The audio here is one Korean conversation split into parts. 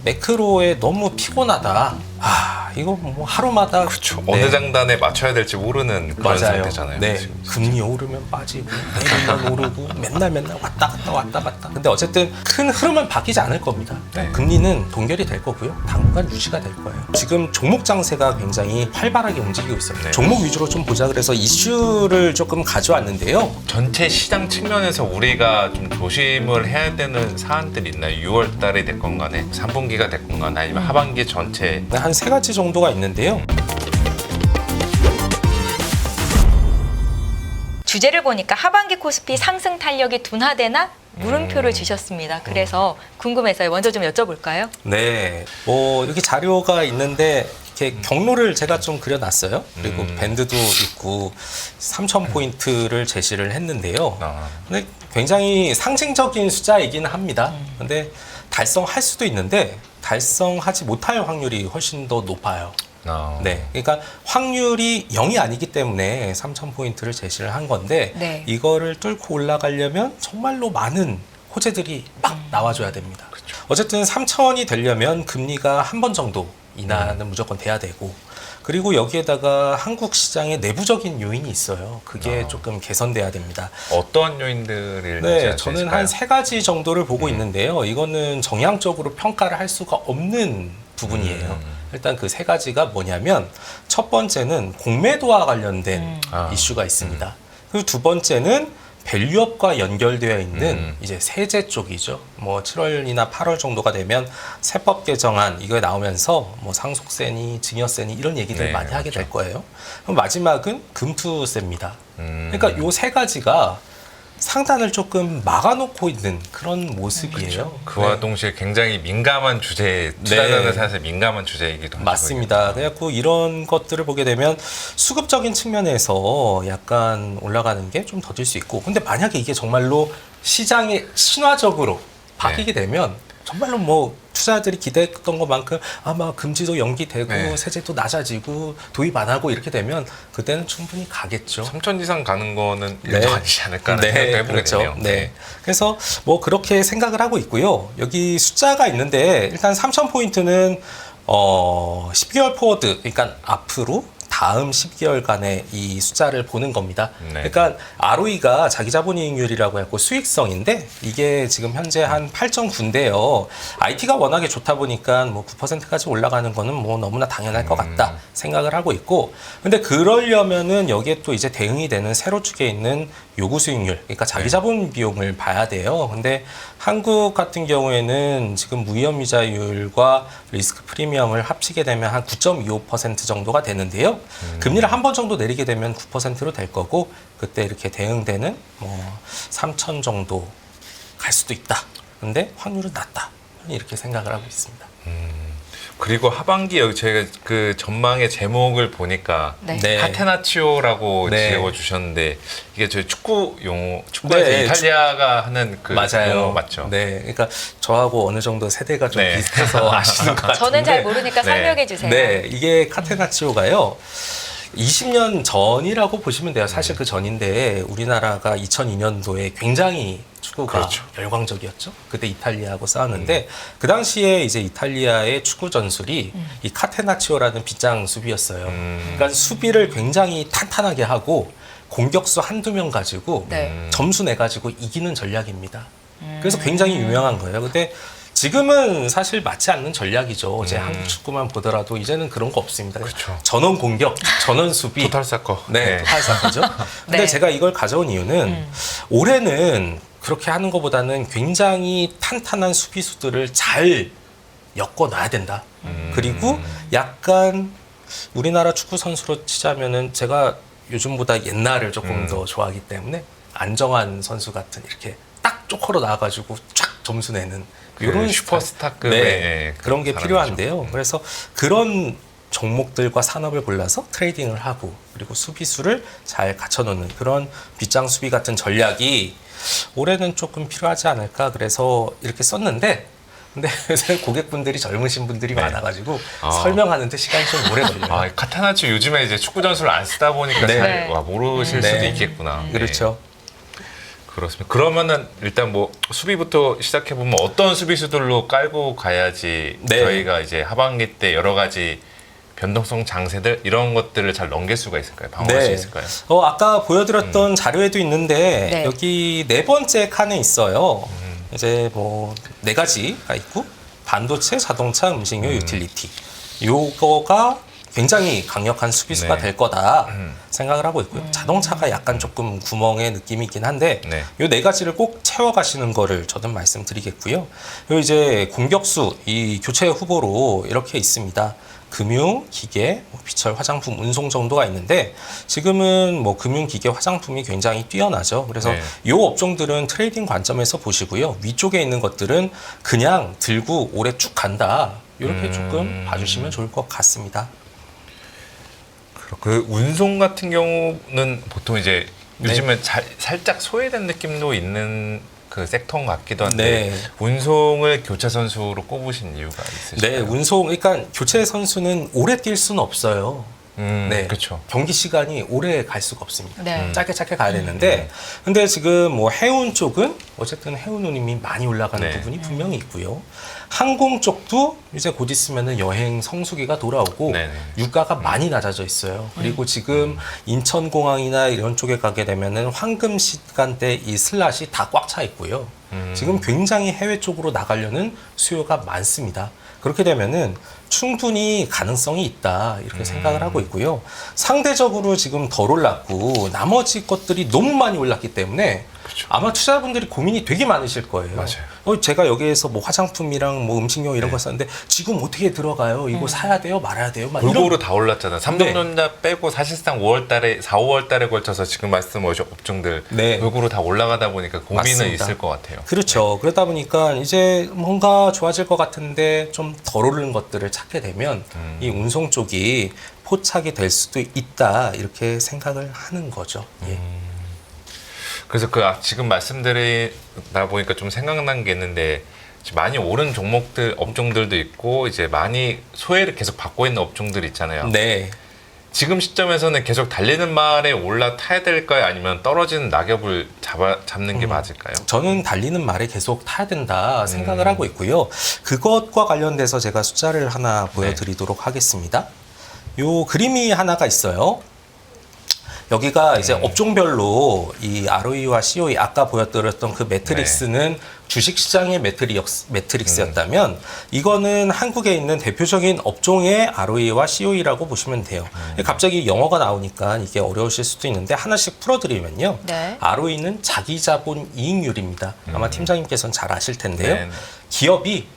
매크로에 너무 피곤하다. 이거 뭐 하루마다 그렇죠. 어느 장단에 맞춰야 될지 모르는 그런 맞아요. 상태잖아요. 네. 지금. 금리 오르면 빠지고 내리면 오르고 맨날 왔다 갔다. 근데 어쨌든 큰 흐름은 바뀌지 않을 겁니다. 네. 금리는 동결이 될 거고요. 당분간 유지가 될 거예요. 지금 종목 장세가 굉장히 활발하게 움직이고 있어요. 네. 종목 위주로 좀 보자 그래서 이슈를 조금 가져왔는데요. 전체 시장 측면에서 우리가 좀 조심을 해야 되는 사안들이 있나요? 6월 달이 됐건 간에 3분기가 됐건 간에 아니면 하반기 전체 한 세 가지 정도가 있는데요. 주제를 보니까 하반기 코스피 상승 탄력이 둔화되나 물음표를 주셨습니다. 그래서 궁금해서요. 먼저 좀 여쭤볼까요? 네. 여기 자료가 있는데 이렇게 경로를 제가 좀 그려놨어요. 그리고 밴드도 있고 3,000포인트를 제시를 했는데요. 근데 굉장히 상징적인 숫자이긴 합니다. 근데 달성할 수도 있는데 달성하지 못할 확률이 훨씬 더 높아요. 네, 그러니까 확률이 0이 아니기 때문에 3,000포인트를 제시를 한 건데 네. 이거를 뚫고 올라가려면 정말로 많은 호재들이 막 나와줘야 됩니다. 어쨌든 3,000이 되려면 금리가 한 번 정도 인하는 무조건 돼야 되고 그리고 여기에다가 한국 시장의 내부적인 요인이 있어요. 그게 조금 개선돼야 됩니다. 어떠한 요인들을 네, 저는 한 세 가지 정도를 보고 있는데요. 이거는 정량적으로 평가를 할 수가 없는 부분이에요. 일단 그 세 가지가 뭐냐면 첫 번째는 공매도와 관련된 이슈가 있습니다. 그리고 두 번째는 밸류업과 연결되어 있는 이제 세제 쪽이죠. 뭐 7월이나 8월 정도가 되면 세법 개정안 이거에 나오면서 뭐 상속세니 증여세니 이런 얘기들 네, 많이 하게 그렇죠. 될 거예요. 그럼 마지막은 금투세입니다. 그러니까 요 세 가지가 상단을 조금 막아놓고 있는 그런 모습이에요. 그와 네. 동시에 굉장히 민감한 주제, 투자자는 사실 민감한 주제이기도 하죠. 맞습니다. 그래갖고 이런 것들을 보게 되면 수급적인 측면에서 약간 올라가는 게 좀 더딜 수 있고, 근데 만약에 이게 정말로 시장에 신화적으로 바뀌게 되면 정말로 뭐 투자자들이 기대했던 것만큼 아마 금지도 연기되고 세제도 낮아지고 도입 안 하고 이렇게 되면 그때는 충분히 가겠죠. 3천 이상 가는 거는 네. 인정하지 않을까라는 생각도 해보게 그렇죠. 되네요. 네. 그래서 뭐 그렇게 생각을 하고 있고요. 여기 숫자가 있는데 일단 3,000포인트는 12개월 포워드, 그러니까 앞으로 다음 10개월간의 이 숫자를 보는 겁니다. 네. 그러니까 ROE가 자기자본이익률이라고 해서 수익성인데 이게 지금 현재 한 8.9인데요. IT가 워낙에 좋다 보니까 뭐 9%까지 올라가는 거는 뭐 너무나 당연할 것 같다 생각을 하고 있고, 근데 그러려면은 여기에 또 이제 대응이 되는 세로 축에 있는 요구 수익률, 그러니까 자기자본 비용을 봐야 돼요. 근데 한국 같은 경우에는 지금 무위험이자율과 리스크 프리미엄을 합치게 되면 한 9.25% 정도가 되는데요. 금리를 한 번 정도 내리게 되면 9%로 될 거고, 그때 이렇게 대응되는 뭐 3천 정도 갈 수도 있다. 근데 확률은 낮다. 이렇게 생각을 하고 있습니다. 그리고 하반기 여기 제가 그 전망의 제목을 보니까 네. 네. 카테나치오라고 네. 지어주셨는데 이게 저희 축구 용어, 축구에서 네, 이탈리아가 하는 그 맞아요. 용어 맞죠? 네, 그러니까 저하고 어느 정도 세대가 좀 네. 비슷해서 아시는 것 같은데. 저는 잘 모르니까 네. 설명해 주세요. 네, 이게 카테나치오가요. 20년 전이라고 보시면 돼요. 사실 그 전인데 우리나라가 2002년도에 굉장히 축구가 그렇죠. 열광적이었죠. 그때 이탈리아하고 싸웠는데 그 당시에 이제 이탈리아의 축구 전술이 이 카테나치오라는 빗장 수비였어요. 그러니까 수비를 굉장히 탄탄하게 하고 공격수 한두 명 가지고 네. 점수 내 가지고 이기는 전략입니다. 그래서 굉장히 유명한 거예요. 근데 지금은 사실 맞지 않는 전략이죠. 제 한국 축구만 보더라도 이제는 그런 거 없습니다. 그렇죠. 전원 공격, 전원 수비. 토탈 사커. 네, 토탈 사커죠. 근데 네. 제가 이걸 가져온 이유는 올해는 그렇게 하는 것보다는 굉장히 탄탄한 수비수들을 잘 엮어놔야 된다. 그리고 약간 우리나라 축구 선수로 치자면은 제가 요즘보다 옛날을 조금 더 좋아하기 때문에 안정환 선수 같은 이렇게 딱 쪼커로 나와가지고 쫙 점수 내는 이런 슈퍼스타급의 네, 그런 게 사람이죠. 필요한데요. 그래서 그런 종목들과 산업을 골라서 트레이딩을 하고 그리고 수비수를 잘 갖춰놓는 그런 빗장 수비 같은 전략이 올해는 조금 필요하지 않을까 그래서 이렇게 썼는데, 근데 요새 고객분들이 젊으신 분들이 많아가지고 설명하는데 시간이 좀 오래 걸려요. 아, 카테나치오 요즘에 이제 축구 전술을 안 쓰다 보니까 네. 잘 모르실 네. 수도 있겠구나. 네. 그렇죠. 그렇습니다. 그러면은 일단 뭐 수비부터 시작해 보면 어떤 수비수들로 깔고 가야지 네. 저희가 이제 하반기 때 여러 가지 변동성 장세들 이런 것들을 잘 넘길 수가 있을까요? 방어할 수 있을까요? 아까 보여드렸던 자료에도 있는데 네. 여기 네 번째 칸에 있어요. 이제 뭐 네 가지가 있고 반도체, 자동차, 음식료, 유틸리티. 요거가 굉장히 강력한 수비수가 네. 될 거다 생각을 하고 있고요. 자동차가 약간 조금 구멍의 느낌이 있긴 한데 네. 요 네 가지를 꼭 채워가시는 거를 저는 말씀드리겠고요. 요 이제 공격수 이 교체 후보로 이렇게 있습니다. 금융, 기계, 비철, 화장품, 운송 정도가 있는데 지금은 뭐 금융, 기계, 화장품이 굉장히 뛰어나죠. 그래서 네. 이 업종들은 트레이딩 관점에서 보시고요. 위쪽에 있는 것들은 그냥 들고 오래 쭉 간다. 이렇게 조금 봐주시면 좋을 것 같습니다. 그 운송 같은 경우는 보통 이제 네. 요즘에 살짝 소외된 느낌도 있는 그 섹터 같기도 한데 네. 운송을 교체 선수로 꼽으신 이유가 있으실까요? 네, 운송, 그러니까 교체 선수는 오래 뛸 수는 없어요. 네, 그렇죠. 경기 시간이 오래 갈 수가 없습니다. 네. 짧게 가야 되는데, 근데 지금 뭐 해운 쪽은 어쨌든 해운 운임이 많이 올라가는 네. 부분이 분명히 있고요. 항공 쪽도 이제 곧 있으면은 여행 성수기가 돌아오고 네네. 유가가 많이 낮아져 있어요. 그리고 지금 인천공항이나 이런 쪽에 가게 되면은 황금 시간대 이 슬롯이 다 꽉 차 있고요. 지금 굉장히 해외 쪽으로 나가려는 수요가 많습니다. 그렇게 되면은 충분히 가능성이 있다 이렇게 생각을 하고 있고요. 상대적으로 지금 덜 올랐고 나머지 것들이 너무 많이 올랐기 때문에 그렇죠. 아마 투자자분들이 고민이 되게 많으실 거예요. 맞아요. 제가 여기에서 뭐 화장품이랑 뭐 음식료 이런 거 샀는데 지금 어떻게 들어가요? 이거 사야 돼요? 말아야 돼요? 막 골고루 이런 다 올랐잖아요. 삼성전자 빼고 사실상 5월달에 4, 5월달에 걸쳐서 지금 말씀하신 업종들 네. 골고루 다 올라가다 보니까 고민은 맞습니다. 있을 것 같아요. 그렇죠. 그러다 보니까 이제 뭔가 좋아질 것 같은데 좀 덜 오르는 것들을 찾게 되면 이 운송 쪽이 포착이 될 수도 있다 이렇게 생각을 하는 거죠. 예. 그래서 지금 말씀드리다 보니까 좀 생각난 게 있는데 지금 많이 오른 종목들 업종들도 있고 이제 많이 소외를 계속 받고 있는 업종들 있잖아요. 네. 지금 시점에서는 계속 달리는 말에 올라타야 될까요? 아니면 떨어지는 낙엽을 잡는 게 맞을까요? 저는 달리는 말에 계속 타야 된다 생각을 하고 있고요. 그것과 관련돼서 제가 숫자를 하나 보여드리도록 하겠습니다. 요 그림이 하나가 있어요. 여기가 이제 업종별로 이 ROE와 COE 아까 보여드렸던 그 매트릭스는 주식시장의 매트릭스였다면 이거는 한국에 있는 대표적인 업종의 ROE와 COE라고 보시면 돼요. 갑자기 영어가 나오니까 이게 어려우실 수도 있는데 하나씩 풀어드리면요. 네. ROE는 자기자본 이익률입니다. 아마 팀장님께서는 잘 아실 텐데요. 네. 기업이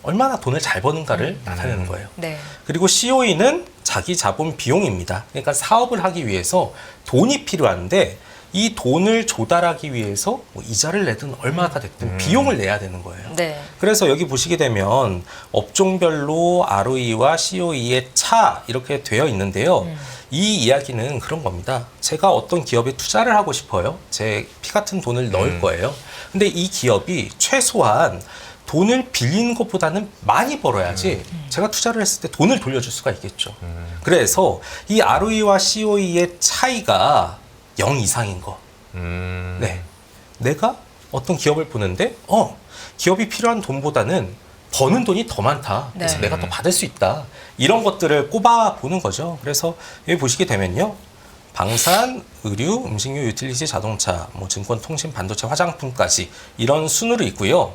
얼마나 돈을 잘 버는가를 나타내는 거예요. 네. 그리고 COE는 자기 자본 비용입니다. 그러니까 사업을 하기 위해서 돈이 필요한데 이 돈을 조달하기 위해서 뭐 이자를 내든 얼마가 됐든 비용을 내야 되는 거예요. 네. 그래서 여기 보시게 되면 업종별로 ROE와 COE의 차 이렇게 되어 있는데요. 이 이야기는 그런 겁니다. 제가 어떤 기업에 투자를 하고 싶어요. 제 피 같은 돈을 넣을 거예요. 근데 이 기업이 최소한 돈을 빌리는 것보다는 많이 벌어야지 제가 투자를 했을 때 돈을 돌려줄 수가 있겠죠. 그래서 이 ROE와 COE의 차이가 0 이상인 거. 네. 내가 어떤 기업을 보는데 기업이 필요한 돈보다는 버는 돈이 더 많다. 그래서 네. 내가 더 받을 수 있다. 이런 것들을 꼽아 보는 거죠. 그래서 여기 보시게 되면요. 방산, 의류, 음식료, 유틸리티, 자동차, 뭐 증권, 통신, 반도체, 화장품까지 이런 순으로 있고요.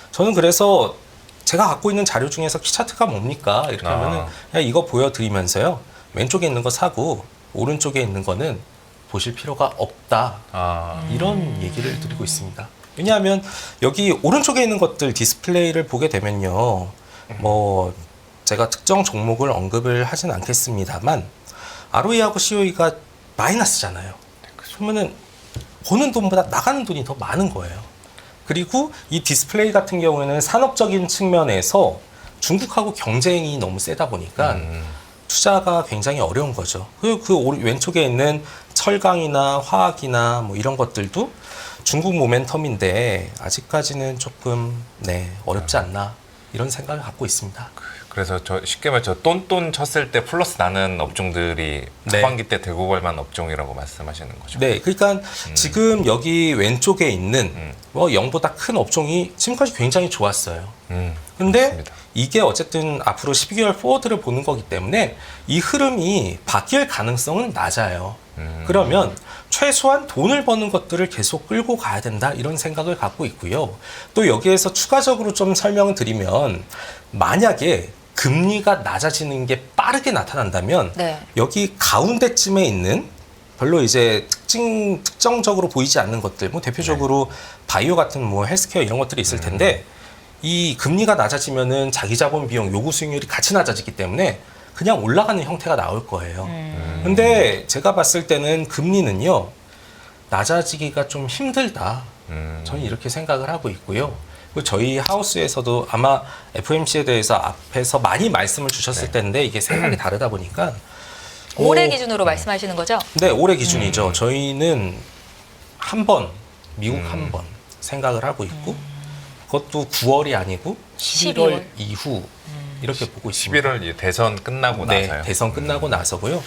저는 그래서 제가 갖고 있는 자료 중에서 키차트가 뭡니까? 이렇게 하면은 그냥 이거 보여드리면서요. 왼쪽에 있는 거 사고 오른쪽에 있는 거는 보실 필요가 없다. 이런 얘기를 드리고 있습니다. 왜냐하면 여기 오른쪽에 있는 것들 디스플레이를 보게 되면요. 뭐 제가 특정 종목을 언급을 하진 않겠습니다만 ROE하고 COE가 마이너스잖아요. 그러면은 버는 돈보다 나가는 돈이 더 많은 거예요. 그리고 이 디스플레이 같은 경우에는 산업적인 측면에서 중국하고 경쟁이 너무 세다 보니까 투자가 굉장히 어려운 거죠. 그리고 그 왼쪽에 있는 철강이나 화학이나 뭐 이런 것들도 중국 모멘텀인데 아직까지는 조금 어렵지 않나 이런 생각을 갖고 있습니다. 그래서 저 쉽게 말해 저 똔똔 쳤을 때 플러스 나는 업종들이 네. 하반기 때 들고 갈 만한 업종이라고 말씀하시는 거죠. 네, 그러니까 지금 여기 왼쪽에 있는 음. 0보다 큰 업종이 지금까지 굉장히 좋았어요. 근데 맞습니다. 이게 어쨌든 앞으로 12개월 포워드를 보는 거기 때문에 이 흐름이 바뀔 가능성은 낮아요. 그러면 최소한 돈을 버는 것들을 계속 끌고 가야 된다 이런 생각을 갖고 있고요. 또 여기에서 추가적으로 좀 설명을 드리면 만약에 금리가 낮아지는 게 빠르게 나타난다면 네. 여기 가운데쯤에 있는 별로 이제 특정적으로 보이지 않는 것들, 뭐 대표적으로 바이오 같은 뭐 헬스케어 이런 것들이 있을 텐데 이 금리가 낮아지면은 자기 자본 비용 요구 수익률이 같이 낮아지기 때문에 그냥 올라가는 형태가 나올 거예요. 근데 제가 봤을 때는 금리는요 낮아지기가 좀 힘들다. 저는 이렇게 생각을 하고 있고요. 그리고 저희 하우스에서도 아마 FOMC에 대해서 앞에서 많이 말씀을 주셨을 텐데 이게 생각이 다르다 보니까 올해 기준으로 말씀하시는 거죠? 네, 올해 기준이죠. 저희는 한 번, 미국 한 번 생각을 하고 있고 그것도 9월이 아니고 11월 12월. 이후 이렇게 보고 있습니다. 11월 대선 끝나고 네, 나서요. 대선 끝나고 나서고요.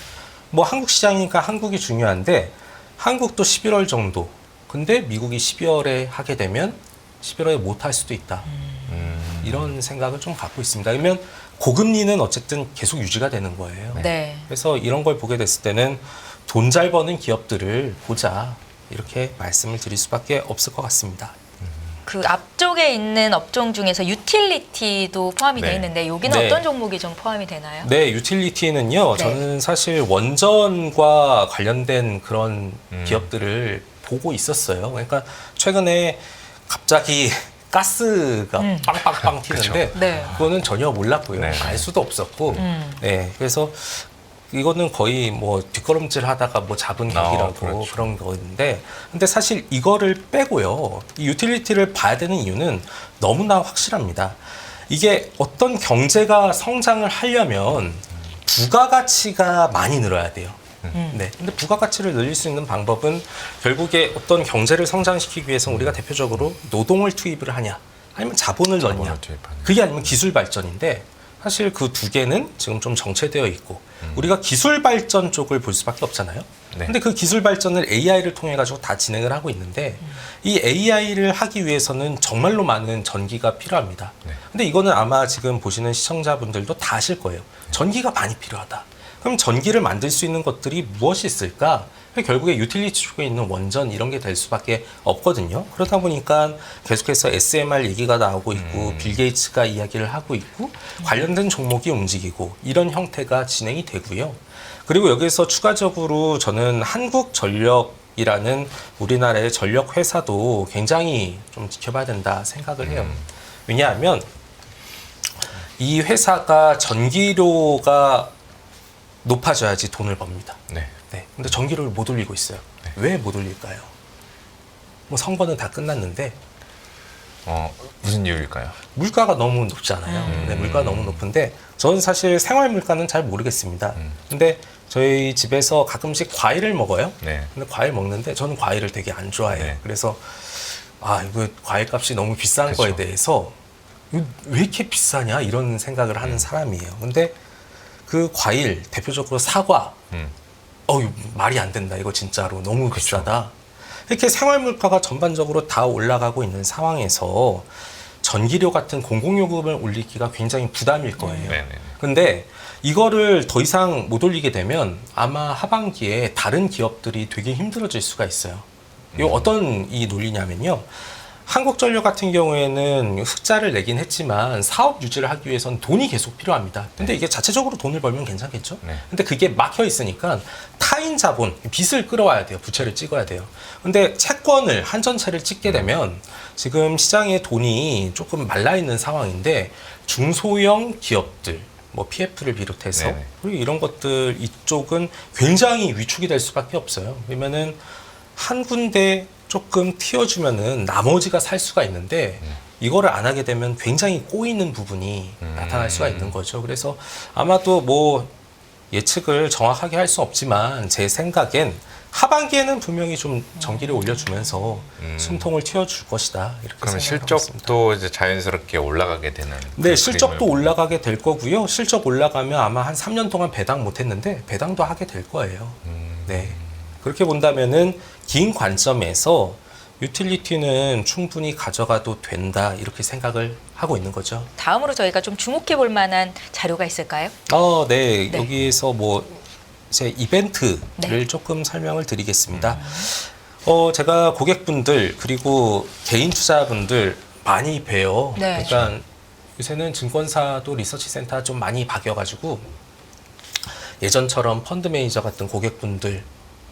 뭐 한국 시장이니까 한국이 중요한데 한국도 11월 정도. 근데 미국이 12월에 하게 되면 11월에 못 할 수도 있다. 이런 생각을 좀 갖고 있습니다. 그러면 고금리는 어쨌든 계속 유지가 되는 거예요. 네. 그래서 이런 걸 보게 됐을 때는 돈 잘 버는 기업들을 보자. 이렇게 말씀을 드릴 수밖에 없을 것 같습니다. 그 앞쪽에 있는 업종 중에서 유틸리티도 포함이 네. 돼 있는데 여기는 네. 어떤 종목이 좀 포함이 되나요? 네, 유틸리티는요. 네. 저는 사실 원전과 관련된 그런 기업들을 보고 있었어요. 그러니까 최근에 갑자기 가스가 빵빵빵 튀는데 네. 그거는 전혀 몰랐고요. 네. 알 수도 없었고. 네, 그래서 이거는 거의 뭐 뒷걸음질 하다가 뭐 잡은 격이라고 그렇죠. 그런 거인데 근데 사실 이거를 빼고요. 이 유틸리티를 봐야 되는 이유는 너무나 확실합니다. 이게 어떤 경제가 성장을 하려면 부가가치가 많이 늘어야 돼요. 네. 근데 부가가치를 늘릴 수 있는 방법은 결국에 어떤 경제를 성장시키기 위해서 우리가 대표적으로 노동을 투입을 하냐 아니면 자본을 넣냐 그게 아니면 기술 발전인데 사실 그 두 개는 지금 좀 정체되어 있고 우리가 기술 발전 쪽을 볼 수밖에 없잖아요. 네. 근데 그 기술 발전을 AI를 통해 가지고 다 진행을 하고 있는데 이 AI를 하기 위해서는 정말로 많은 전기가 필요합니다. 네. 근데 이거는 아마 지금 보시는 시청자분들도 다 아실 거예요. 전기가 많이 필요하다. 그럼 전기를 만들 수 있는 것들이 무엇이 있을까? 결국에 유틸리티 쪽에 있는 원전 이런 게 될 수밖에 없거든요. 그러다 보니까 계속해서 SMR 얘기가 나오고 있고 빌 게이츠가 이야기를 하고 있고 관련된 종목이 움직이고 이런 형태가 진행이 되고요. 그리고 여기서 추가적으로 저는 한국전력이라는 우리나라의 전력 회사도 굉장히 좀 지켜봐야 된다 생각을 해요. 왜냐하면 이 회사가 전기료가 높아져야지 돈을 법니다. 네. 네. 근데 전기료를 못 올리고 있어요. 왜 못 올릴까요? 뭐 선거는 다 끝났는데 무슨 이유일까요? 물가가 너무 높잖아요. 네, 물가가 너무 높은데 저는 사실 생활 물가는 잘 모르겠습니다. 근데 저희 집에서 가끔씩 과일을 먹어요. 네. 근데 과일 먹는데 저는 과일을 되게 안 좋아해요. 네. 그래서 이거 과일 값이 너무 비싼 그쵸. 거에 대해서 이거 왜 이렇게 비싸냐 이런 생각을 하는 사람이에요. 근데 그 과일 대표적으로 사과 말이 안 된다. 이거 진짜로 너무 비싸다. 이렇게 생활 물가가 전반적으로 다 올라가고 있는 상황에서 전기료 같은 공공요금을 올리기가 굉장히 부담일 거예요. 네네. 근데 이거를 더 이상 못 올리게 되면 아마 하반기에 다른 기업들이 되게 힘들어질 수가 있어요. 이 어떤 이 논리냐면요. 한국전력 같은 경우에는 흑자를 내긴 했지만 사업 유지를 하기 위해서는 돈이 계속 필요합니다. 근데 이게 자체적으로 돈을 벌면 괜찮겠죠? 네. 근데 그게 막혀 있으니까 타인 자본, 빚을 끌어와야 돼요. 부채를 찍어야 돼요. 근데 채권을, 한전채를 찍게 되면 지금 시장에 돈이 조금 말라 있는 상황인데 중소형 기업들, 뭐 PF를 비롯해서 네네. 그리고 이런 것들 이쪽은 굉장히 위축이 될 수밖에 없어요. 그러면은 한 군데 조금 튀어주면은 나머지가 살 수가 있는데 이거를 안 하게 되면 굉장히 꼬이는 부분이 나타날 수가 있는 거죠. 그래서 아마도 뭐 예측을 정확하게 할 수 없지만 제 생각엔 하반기에는 분명히 좀 전기를 올려주면서 숨통을 틔워줄 것이다. 이렇게 그러면 생각을 하고 있습니다. 실적도 이제 자연스럽게 올라가게 되는. 네, 그 실적도 그림을 올라가게 될 거고요. 실적 올라가면 아마 한 3년 동안 배당 못했는데 배당도 하게 될 거예요. 네, 그렇게 본다면은 긴 관점에서 유틸리티는 충분히 가져가도 된다 이렇게 생각을 하고 있는 거죠. 다음으로 저희가 좀 주목해 볼 만한 자료가 있을까요? 네, 네. 여기에서 뭐 제 이벤트를 네. 조금 설명을 드리겠습니다. 제가 고객분들 그리고 개인 투자분들 많이 봬요. 네. 그러니까 요새는 증권사도 리서치 센터 좀 많이 바뀌어가지고 예전처럼 펀드 매니저 같은 고객분들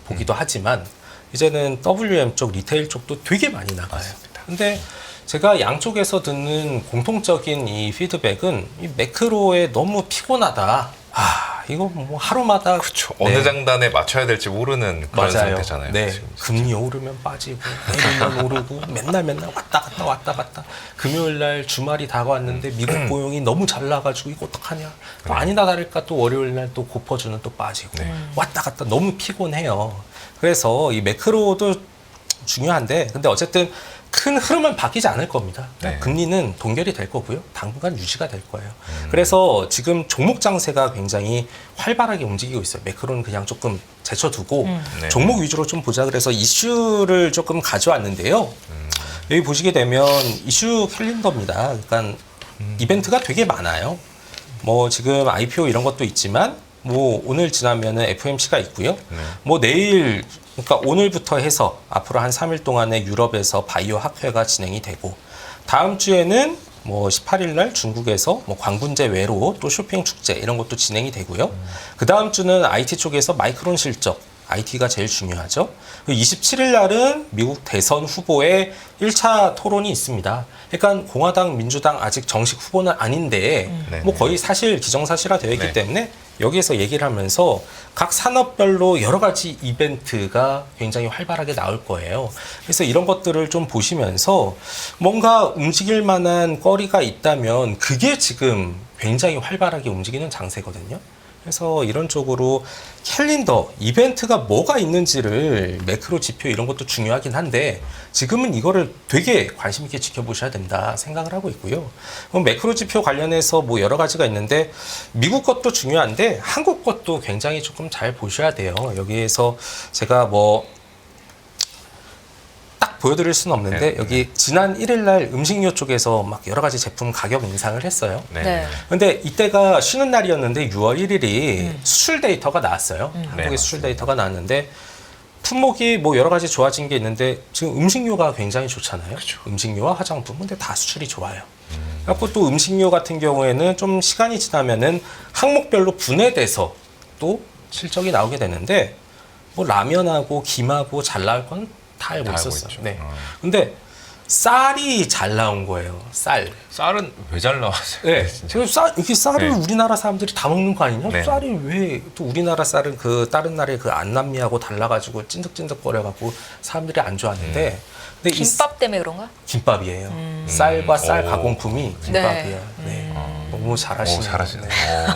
보기도 하지만 이제는 WM 쪽, 리테일 쪽도 되게 많이 나가요. 근데 제가 양쪽에서 듣는 공통적인 이 피드백은 이 매크로에 너무 피곤하다. 이거 뭐 하루마다 그렇죠. 어느 장단에 맞춰야 될지 모르는 그런 맞아요. 상태잖아요. 네. 지금. 금리 오르면 빠지고 내리면 오르고 맨날 왔다 갔다. 금요일 날 주말이 다가왔는데 미국 고용이 너무 잘 나가지고 이거 어떡하냐. 또 아니나 다를까 또 월요일 날 또 고퍼주는 또 빠지고 왔다 갔다 너무 피곤해요. 그래서 이 매크로도 중요한데 근데 어쨌든 큰 흐름은 바뀌지 않을 겁니다. 네. 금리는 동결이 될 거고요. 당분간 유지가 될 거예요. 그래서 지금 종목 장세가 굉장히 활발하게 움직이고 있어요. 매크로는 그냥 조금 제쳐두고 네. 종목 위주로 좀 보자 그래서 이슈를 조금 가져왔는데요. 여기 보시게 되면 이슈 캘린더입니다. 그러니까 이벤트가 되게 많아요. 뭐 지금 IPO 이런 것도 있지만 뭐 오늘 지나면은 FOMC가 있고요. 뭐 내일 그러니까 오늘부터 해서 앞으로 한 3일 동안에 유럽에서 바이오 학회가 진행이 되고 다음 주에는 뭐 18일 날 중국에서 뭐 광군제 외로 또 쇼핑 축제 이런 것도 진행이 되고요. 그 다음 주는 IT 쪽에서 마이크론 실적 IT가 제일 중요하죠. 27일 날은 미국 대선 후보의 1차 토론이 있습니다. 그러니까 공화당, 민주당 아직 정식 후보는 아닌데 뭐 거의 사실 기정사실화 되어 있기 네. 때문에 여기에서 얘기를 하면서 각 산업별로 여러 가지 이벤트가 굉장히 활발하게 나올 거예요. 그래서 이런 것들을 좀 보시면서 뭔가 움직일 만한 거리가 있다면 그게 지금 굉장히 활발하게 움직이는 장세거든요. 그래서 이런 쪽으로 캘린더, 이벤트가 뭐가 있는지를 매크로 지표 이런 것도 중요하긴 한데 지금은 이거를 되게 관심 있게 지켜보셔야 된다 생각을 하고 있고요. 매크로 지표 관련해서 뭐 여러 가지가 있는데 미국 것도 중요한데 한국 것도 굉장히 조금 잘 보셔야 돼요. 여기에서 제가 뭐 보여드릴 수는 없는데 여기 지난 1일 날 음식료 쪽에서 막 여러 가지 제품 가격 인상을 했어요. 네. 근데 이때가 쉬는 날이었는데 6월 1일이 수출 데이터가 나왔어요. 한국의 네, 수출 데이터가 나왔는데 품목이 뭐 여러 가지 좋아진 게 있는데 지금 음식료가 굉장히 좋잖아요. 그렇죠. 음식료와 화장품 근데 다 수출이 좋아요. 그래서 또 음식료 같은 경우에는 좀 시간이 지나면은 항목별로 분해돼서 또 실적이 나오게 되는데 뭐 라면하고 김하고 잘 나올 건 다 알고 있었어요. 있죠. 네. 근데 쌀이 잘 나온 거예요. 쌀. 쌀은 왜 잘 나왔어요? 네. 지금 이렇게 쌀을 네. 우리나라 사람들이 다 먹는 거 아니냐? 네. 쌀이 왜 또 우리나라 쌀은 그 다른 나라의 그 안남미하고 달라가지고 찐득찐득거려갖고 사람들이 안 좋아하는데. 근데 김밥 때문에 그런가? 김밥이에요. 쌀과 쌀 오. 가공품이 김밥이에요. 네. 너무 잘하시네요. 오, 잘하시네. 네.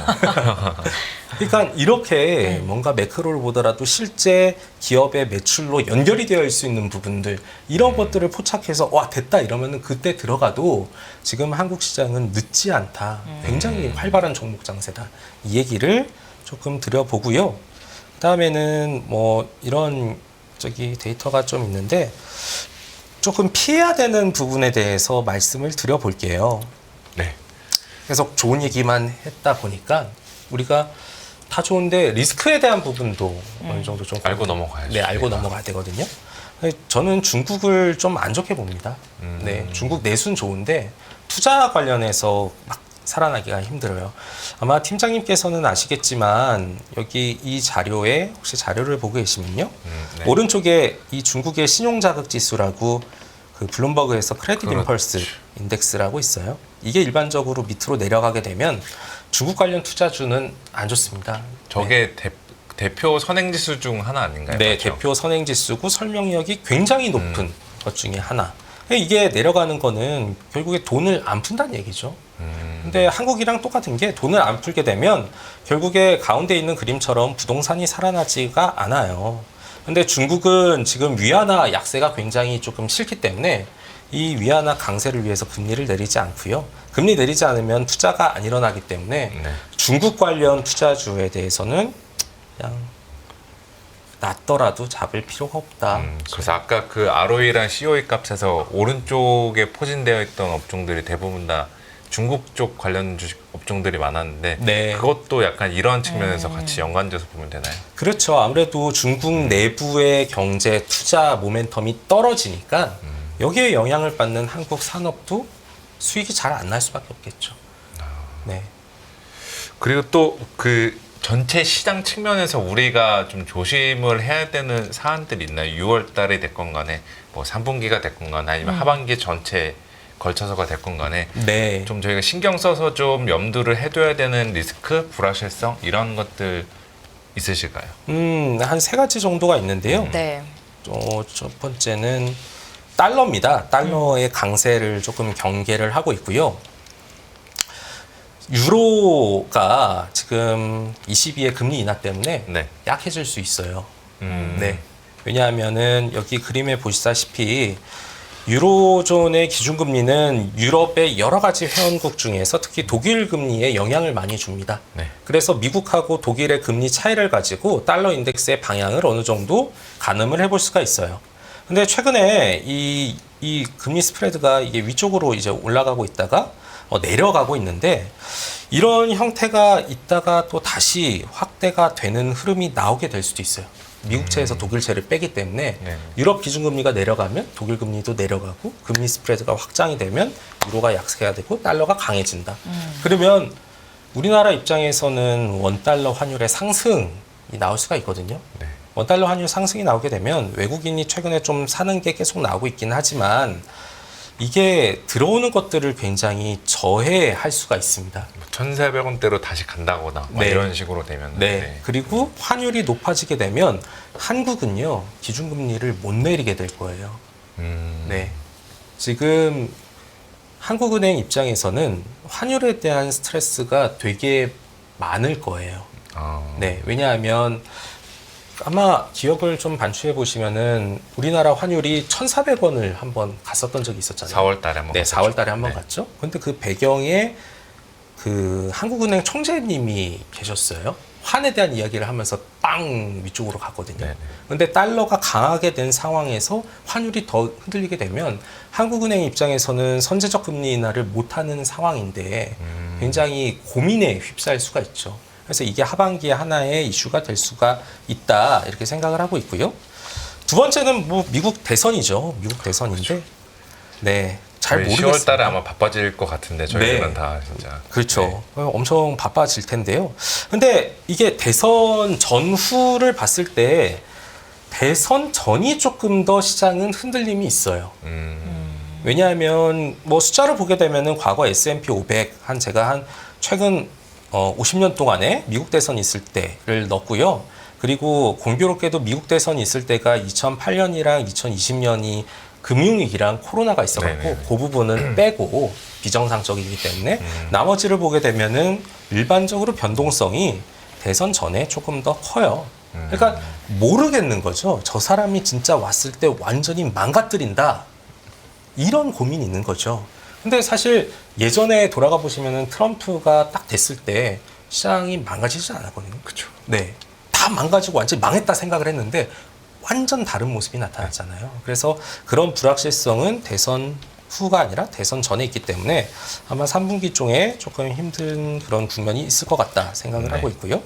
그러니까 이렇게 뭔가 매크로를 보더라도 실제 기업의 매출로 연결이 되어 있을 수 있는 부분들 이런 것들을 포착해서 와 됐다 이러면은 그때 들어가도 지금 한국 시장은 늦지 않다. 굉장히 활발한 종목 장세다. 이 얘기를 조금 드려보고요. 그다음에는 뭐 이런 데이터가 좀 있는데 조금 피해야 되는 부분에 대해서 말씀을 드려볼게요. 네. 계속 좋은 얘기만 했다 보니까 우리가 다 좋은데 리스크에 대한 부분도 어느 정도 좀 알고 넘어가야죠. 네, 알고 넘어가야 되거든요. 저는 중국을 좀 안 좋게 봅니다. 네, 중국 내수는 좋은데 투자 관련해서 막 살아나기가 힘들어요. 아마 팀장님께서는 아시겠지만 여기 이 자료에 혹시 자료를 보고 계시면요. 네. 오른쪽에 이 중국의 신용자극 지수라고 그 블룸버그에서 크레딧 그렇죠. 임펄스 인덱스라고 있어요. 이게 일반적으로 밑으로 내려가게 되면 중국 관련 투자주는 안 좋습니다. 저게 대표 선행지수 중 하나 아닌가요? 네, 맞죠? 대표 선행지수고 설명력이 굉장히 높은 것 중에 하나. 이게 내려가는 거는 결국에 돈을 안 푼다는 얘기죠. 근데 한국이랑 똑같은 게 돈을 안 풀게 되면 결국에 가운데 있는 그림처럼 부동산이 살아나지가 않아요. 근데 중국은 지금 위안화 약세가 굉장히 조금 싫기 때문에 이 위안화 강세를 위해서 금리를 내리지 않고요. 금리 내리지 않으면 투자가 안 일어나기 때문에 네. 중국 관련 투자주에 대해서는 그냥 낮더라도 잡을 필요가 없다. 그래서 아까 그 ROE랑 COE 값에서 오른쪽에 포진되어 있던 업종들이 대부분 다 중국 쪽 관련 주식 업종들이 많았는데 네. 그것도 약간 이런 측면에서 같이 연관돼서 보면 되나요? 그렇죠. 아무래도 중국 내부의 경제 투자 모멘텀이 떨어지니까 여기에 영향을 받는 한국 산업도 수익이 잘 안 날 수밖에 없겠죠. 네. 그리고 또 그 전체 시장 측면에서 우리가 좀 조심을 해야 되는 사안들이 있나요? 6월 달에 됐건 간에 뭐 3분기가 됐건 간에 아니면 하반기 전체 걸쳐서가 됐건 간에 네. 좀 저희가 신경 써서 좀 염두를 해둬야 되는 리스크, 불확실성 이런 것들 있으실까요? 한 세 가지 정도가 있는데요. 네. 첫 번째는 달러입니다. 달러의 강세를 조금 경계를 하고 있고요. 유로가 지금 22의 금리 인하 때문에 네. 약해질 수 있어요. 네. 왜냐하면은 여기 그림에 보시다시피 유로존의 기준금리는 유럽의 여러 가지 회원국 중에서 특히 독일 금리에 영향을 많이 줍니다. 네. 그래서 미국하고 독일의 금리 차이를 가지고 달러 인덱스의 방향을 어느 정도 가늠을 해볼 수가 있어요. 근데 최근에 이 금리 스프레드가 이게 위쪽으로 이제 올라가고 있다가 내려가고 있는데 이런 형태가 있다가 또 다시 확대가 되는 흐름이 나오게 될 수도 있어요. 미국채에서 독일채를 빼기 때문에 네. 유럽 기준금리가 내려가면 독일 금리도 내려가고 금리 스프레드가 확장이 되면 유로가 약세가 되고 달러가 강해진다. 그러면 우리나라 입장에서는 원달러 환율의 상승이 나올 수가 있거든요. 네. 원달러 환율 상승이 나오게 되면 외국인이 최근에 좀 사는 게 계속 나오고 있긴 하지만 이게 들어오는 것들을 굉장히 저해할 수가 있습니다. 1,400원대로 다시 간다거나 뭐 네. 이런 식으로 되면 네. 그리고 환율이 높아지게 되면 한국은요, 기준금리를 못 내리게 될 거예요. 네. 지금 한국은행 입장에서는 환율에 대한 스트레스가 되게 많을 거예요. 네. 왜냐하면 아마 기억을 좀 반추해 보시면은 우리나라 환율이 1,400원을 한번 갔었던 적이 있었잖아요. 4월 달에 한번 네, 갔었죠. 4월 달에 한번 네. 갔죠. 근데 그 배경에 그 한국은행 총재님이 계셨어요. 환에 대한 이야기를 하면서 빵 위쪽으로 갔거든요. 네네. 근데 달러가 강하게 된 상황에서 환율이 더 흔들리게 되면 한국은행 입장에서는 선제적 금리 인하를 못하는 상황인데 굉장히 고민에 휩싸일 수가 있죠. 그래서 이게 하반기에 하나의 이슈가 될 수가 있다 이렇게 생각을 하고 있고요. 두 번째는 뭐 미국 대선이죠. 미국 대선인데 그렇죠. 네, 잘 저희 모르겠습니다. 10월 달에 아마 바빠질 것 같은데 저희들은 네. 다 진짜 그렇죠. 네. 엄청 바빠질 텐데요. 근데 이게 대선 전후를 봤을 때 대선 전이 조금 더 시장은 흔들림이 있어요. 왜냐하면 뭐 숫자를 보게 되면은 과거 S&P 500 제가 한 최근 50년 동안에 미국 대선이 있을 때를 넣었고요. 그리고 공교롭게도 미국 대선이 있을 때가 2008년이랑 2020년이 금융위기랑 코로나가 있어갖고 네네네. 그 부분은 빼고 비정상적이기 때문에 나머지를 보게 되면은 일반적으로 변동성이 대선 전에 조금 더 커요. 그러니까 모르겠는 거죠. 저 사람이 진짜 왔을 때 완전히 망가뜨린다. 이런 고민이 있는 거죠. 근데 사실 예전에 돌아가 보시면은 트럼프가 딱 됐을 때 시장이 망가지지 않았거든요. 그렇죠. 네. 다 망가지고 완전히 망했다 생각을 했는데 완전 다른 모습이 나타났잖아요. 그래서 그런 불확실성은 대선 후가 아니라 대선 전에 있기 때문에 아마 3분기 중에 조금 힘든 그런 국면이 있을 것 같다 생각을 네. 하고 있고요.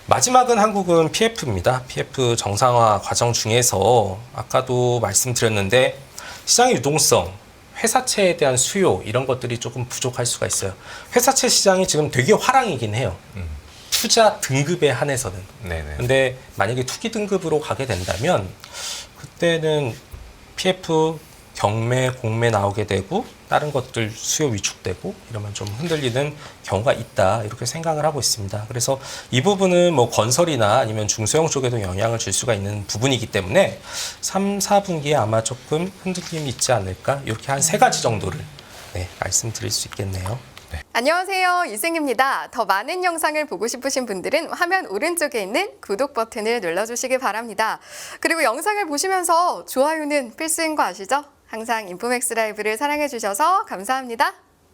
마지막은 한국은 PF입니다. PF 정상화 과정 중에서 아까도 말씀드렸는데 시장의 유동성, 회사채에 대한 수요 이런 것들이 조금 부족할 수가 있어요. 회사채 시장이 지금 되게 화랑이긴 해요. 투자 등급에 한해서는. 네네. 근데 만약에 투기 등급으로 가게 된다면 그때는 PF, 경매, 공매 나오게 되고 다른 것들 수요 위축되고 이러면 좀 흔들리는 경우가 있다 이렇게 생각을 하고 있습니다. 그래서 이 부분은 뭐 건설이나 아니면 중소형 쪽에도 영향을 줄 수가 있는 부분이기 때문에 3, 4분기에 아마 조금 흔들림이 있지 않을까 이렇게 한 세 가지 정도를 네, 말씀드릴 수 있겠네요. 안녕하세요. 이승입니다. 더 많은 영상을 보고 싶으신 분들은 화면 오른쪽에 있는 구독 버튼을 눌러주시기 바랍니다. 그리고 영상을 보시면서 좋아요는 필수인 거 아시죠? 항상 인포맥스 라이브를 사랑해주셔서 감사합니다.